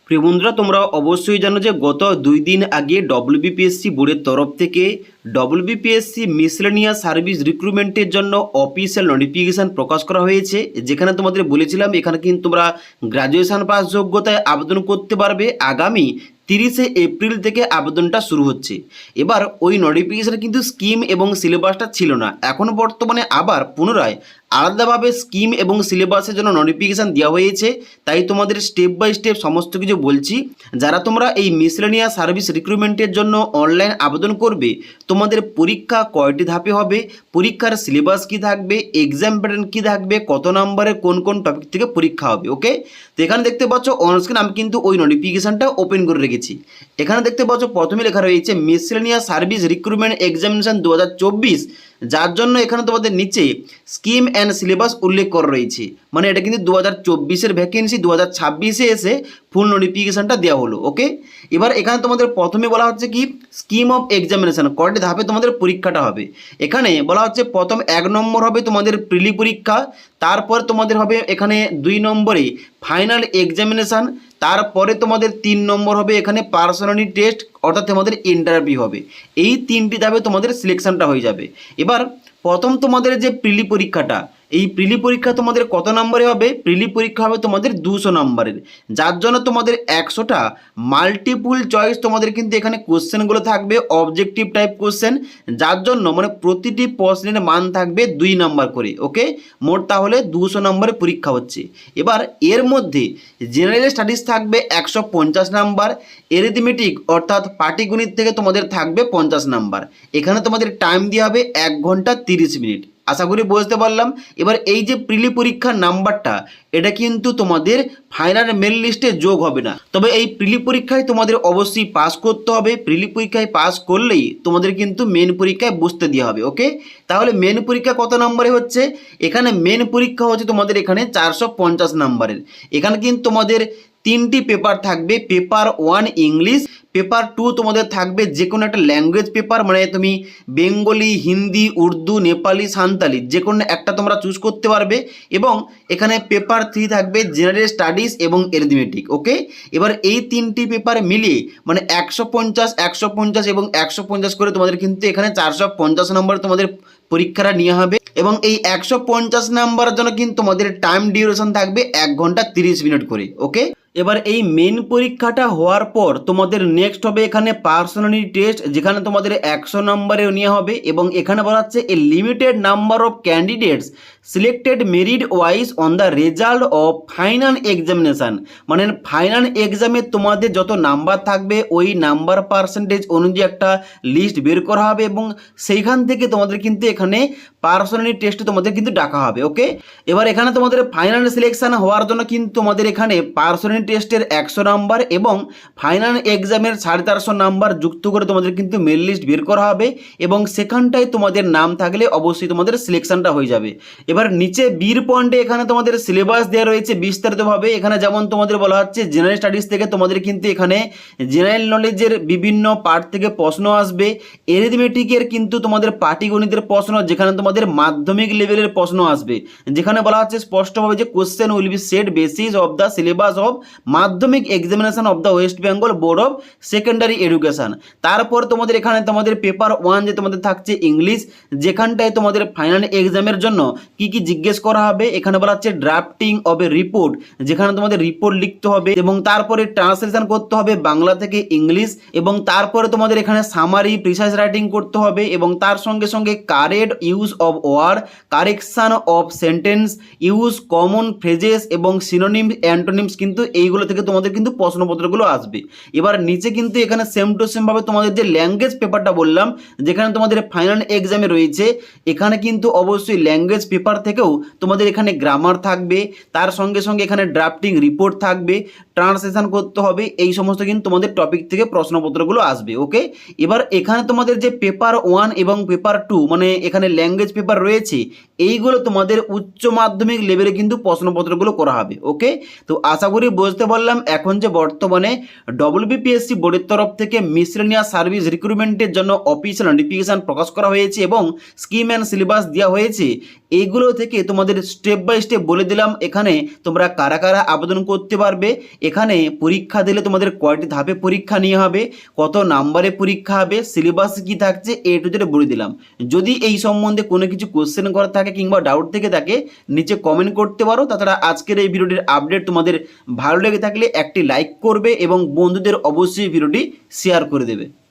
প্রিয় বন্ধুরা, তোমরা অবশ্যই জানো যে গত 2 দিন আগে ডব্লিউবিপিএসসি বোর্ডের তরফ থেকে ডব্লিউবিপিএসসি মিসলেনিয়াস সার্ভিস রিক্রুটমেন্টের জন্য অফিসিয়াল নোটিফিকেশান প্রকাশ করা হয়েছে। যেখানে তোমাদের বলেছিলাম এখানে কিন্তু তোমরা গ্র্যাজুয়েশন পাস যোগ্যতায় আবেদন করতে পারবে। আগামী 30শে এপ্রিল থেকে আবেদনটা শুরু হচ্ছে। এবার ওই নোটিফিকেশানে কিন্তু স্কিম এবং সিলেবাসটা ছিল না, এখন বর্তমানে আবার পুনরায় আলাদাভাবে স্কিম এবং সিলেবাসের জন্য নোটিফিকেশান দেওয়া হয়েছে। তাই তোমাদের স্টেপ বাই স্টেপ সমস্ত কিছু বলছি। যারা তোমরা এই মিসলেনিয়াস সার্ভিস রিক্রুটমেন্টের জন্য অনলাইন আবেদন করবে, তোমাদের পরীক্ষা কয়টি ধাপে হবে, পরীক্ষার সিলেবাস কী থাকবে, এক্সাম প্যাটার্ন কী থাকবে, কত নম্বরে কোন কোন টপিক থেকে পরীক্ষা হবে। ওকে, তো এখানে দেখতে পাচ্ছ অনস্ক্রিন আমি কিন্তু ওই নোটিফিকেশানটা ওপেন করে রেখেছি। এখানে দেখতে পাচ্ছ প্রথমে লেখা রয়েছে মিসলেনিয়াস সার্ভিস রিক্রুটমেন্ট এক্সামিনেশন 2024, যার জন্য এখানে তোমাদের নিচে স্কিম অ্যান্ড সিলেবাস উল্লেখ করা রয়েছে। মানে এটা কিন্তু 2024-এর ভ্যাকেন্সি 2026-এ এসে ফুল নোটিফিকেশানটা দেওয়া হলো। ওকে, এবার এখানে তোমাদের প্রথমে বলা হচ্ছে কি স্কিম অফ এক্সামিনেশান, কয়টি ধাপে তোমাদের পরীক্ষাটা হবে। এখানে বলা হচ্ছে প্রথম 1 নম্বর হবে তোমাদের প্রিলি পরীক্ষা, তারপর তোমাদের হবে এখানে 2 নম্বরে ফাইনাল এক্সামিনেশান, তারপরে তোমাদের 3 নম্বর হবে এখানে পার্সোনালিটি টেস্ট, অর্থাৎ তোমাদের ইন্টারভিউ হবে। এই 3টি ধাপে তোমাদের সিলেকশনটা হয়ে যাবে। এবার প্রথম তোমাদের যে প্রিলি পরীক্ষাটা, এই প্রিলি পরীক্ষা তোমাদের কত নম্বরে হবে? প্রিলি পরীক্ষা হবে তোমাদের 200 নম্বরের, যার জন্য তোমাদের 100টা মাল্টিপুল চয়েস তোমাদের কিন্তু এখানে কোশ্চেনগুলো থাকবে অবজেক্টিভ টাইপ কোশ্চেন, যার জন্য মানে প্রতিটি প্রশ্নের মান থাকবে 2 নম্বর করে। ওকে, মোট তাহলে 200 নম্বরের পরীক্ষা হচ্ছে। এবার এর মধ্যে জেনারেল স্টাডিজ থাকবে 150 নাম্বার, এরিথমেটিক অর্থাৎ পাটিগণিত থেকে তোমাদের থাকবে 50 নাম্বার। এখানে তোমাদের টাইম দেওয়া হবে 1 ঘন্টা 30 মিনিট। আশা করি বুঝতে পারলাম। এবার এই যে প্রিলি পরীক্ষার নাম্বারটা, এটা কিন্তু তোমাদের ফাইনাল মেন লিস্টে যোগ হবে না, তবে এই প্রিলি পরীক্ষায় তোমাদের অবশ্যই পাস করতে হবে। প্রিলি পরীক্ষায় পাস করলেই তোমাদের কিন্তু মেন পরীক্ষায় বসতে দেওয়া হবে। ওকে, তাহলে মেন পরীক্ষা কত নম্বরে হচ্ছে? এখানে মেন পরীক্ষা হচ্ছে তোমাদের এখানে 450 নম্বরের। এখানে কিন্তু তোমাদের 3টি পেপার থাকবে। পেপার 1 ইংলিশ, পেপার 2 তোমাদের থাকবে যে কোনো একটা ল্যাঙ্গুয়েজ পেপার, মানে তুমি বেঙ্গলি, হিন্দি, উর্দু, নেপালি, সাঁওতালি যে কোনো একটা তোমরা চুজ করতে পারবে। এবং এখানে পেপার 3 থাকবে জেনারেল স্টাডিজ এবং এরিথমেটিক। ওকে, এবার এই 3টি পেপার মিলিয়ে মানে 150, 150 এবং 150 করে তোমাদের কিন্তু এখানে 450 নম্বর তোমাদের পরীক্ষাটা নেওয়া হবে। এবং এই 150 নাম্বারের জন্য কিন্তু তোমাদের টাইম ডিউরেশন থাকবে 1 ঘন্টা 30 মিনিট করে। ওকে, এবার এই মেন পরীক্ষাটা হওয়ার পর তোমাদের নেক্সট হবে এখানে পার্সোনালিটি টেস্ট, যেখানে তোমাদের 100 নম্বরে নেওয়া হবে। এবং এখানে বলা হচ্ছে a limited number of candidates selected merit wise on the result of final examination, মানে ফাইনাল এক্সামে তোমাদের যত নাম্বার থাকবে ওই নাম্বার পার্সেন্টেজ অনুযায়ী একটা লিস্ট বের করা হবে এবং সেইখান থেকে তোমাদের কিন্তু এখানে পার্সোনালিটি টেস্টে তোমাদের কিন্তু ডাকা হবে। ওকে, এবার এখানে তোমাদের ফাইনাল সিলেকশন হওয়ার জন্য কিন্তু তোমাদের এখানে পার্সোনালিটি টেস্টের 100 নাম্বার এবং ফাইনাল এক্সামের 450 নাম্বার যুক্ত করে তোমাদের কিন্তু মেল লিস্ট বের করা হবে এবং সেখানটায় তোমাদের নাম থাকলে অবশ্যই তোমাদের সিলেকশনটা হয়ে যাবে। এবার নিচে বীর পয়েন্টে এখানে তোমাদের সিলেবাস দেওয়া রয়েছে বিস্তারিতভাবে। এখানে যেমন তোমাদের বলা হচ্ছে জেনারেল স্টাডিজ থেকে তোমাদের কিন্তু এখানে জেনারেল নলেজের বিভিন্ন পার্ট থেকে প্রশ্ন আসবে। এরিথমেটিকের কিন্তু তোমাদের পাটিগণিতের প্রশ্ন, যেখানে তোমাদের মাধ্যমিক লেভেলের প্রশ্ন আসবে, যেখানে বলা হচ্ছে স্পষ্টভাবে যে question will be set basis of the syllabus of Madhyamik examination of the West Bengal Board of Secondary Education. তারপর তোমাদের এখানে তোমাদের পেপার 1 যে তোমাদের থাকছে ইংলিশ, যেখানটায় তোমাদের ফাইনাল এক্সামের জন্য কি কি জিজ্ঞেস করা হবে। এখানে বলা হচ্ছে ড্রাফটিং অফ এ রিপোর্ট, যেখানে তোমাদের রিপোর্ট লিখতে হবে এবং তারপরে ট্রান্সলেশন করতে হবে বাংলা থেকে ইংলিশ, এবং তারপরে তোমাদের এখানে সামারি প্রিসাইজ রাইটিং করতে হবে এবং তার সঙ্গে সঙ্গে correct use of word, correction of sentence, use common phrases এবং সিনোনিম অ্যান্টোনিমস, কিন্তু এইগুলো থেকে তোমাদের কিন্তু প্রশ্নপত্রগুলো আসবে। এবার নিচে কিন্তু এখানে সেম টু সেম ভাবে তোমাদের যে ল্যাঙ্গুয়েজ পেপারটা বললাম, যেখানে তোমাদের ফাইনাল এক্সামে রয়েছে, এখানে কিন্তু অবশ্যই ল্যাঙ্গুয়েজ পেপার থেকেও তোমাদের এখানে গ্রামার থাকবে, তার সঙ্গে সঙ্গে এখানে ড্রাফটিং রিপোর্ট থাকবে, ট্রান্সলেশন করতে হবে, এই সমস্ত কিন্তু তোমাদের টপিক থেকে প্রশ্নপত্রগুলো আসবে। ওকে, এবার এখানে তোমাদের যে পেপার 1 এবং পেপার 2 মানে এখানে ল্যাঙ্গুয়েজ নলেজ পেপার রয়েছে এইগুলো তোমাদের উচ্চ মাধ্যমিক লেভেলে কিন্তু প্রশ্নপত্রগুলো করা হবে। ওকে, তো আশা করি বুঝতে পারলাম এখন যে বর্তমানে ডব্লিউবিপিএসসি বোর্ডের তরফ থেকে মিসলেনিয়াস সার্ভিস রিক্রুটমেন্টের জন্য অফিসিয়াল নোটিফিকেশান প্রকাশ করা হয়েছে এবং স্কিম অ্যান্ড সিলেবাস দেওয়া হয়েছে, এইগুলো থেকে তোমাদের স্টেপ বাই স্টেপ বলে দিলাম এখানে তোমরা কারা কারা আবেদন করতে পারবে, এখানে পরীক্ষা দিলে তোমাদের কয়টি ধাপে পরীক্ষা নিয়ে হবে, কত নাম্বারে পরীক্ষা হবে, সিলেবাস কি থাকছে, এ টু জেড বলে দিলাম। যদি এই সম্বন্ধে কোনো কিছু কোশ্চেন করা থাকে কিংবা ডাউট থেকে থাকে নিচে কমেন্ট করতে পারো। তাছাড়া আজকের এই ভিডিওটির আপডেট তোমাদের ভালো লেগে থাকলে একটি লাইক করবে এবং বন্ধুদের অবশ্যই ভিডিওটি শেয়ার করে দেবে।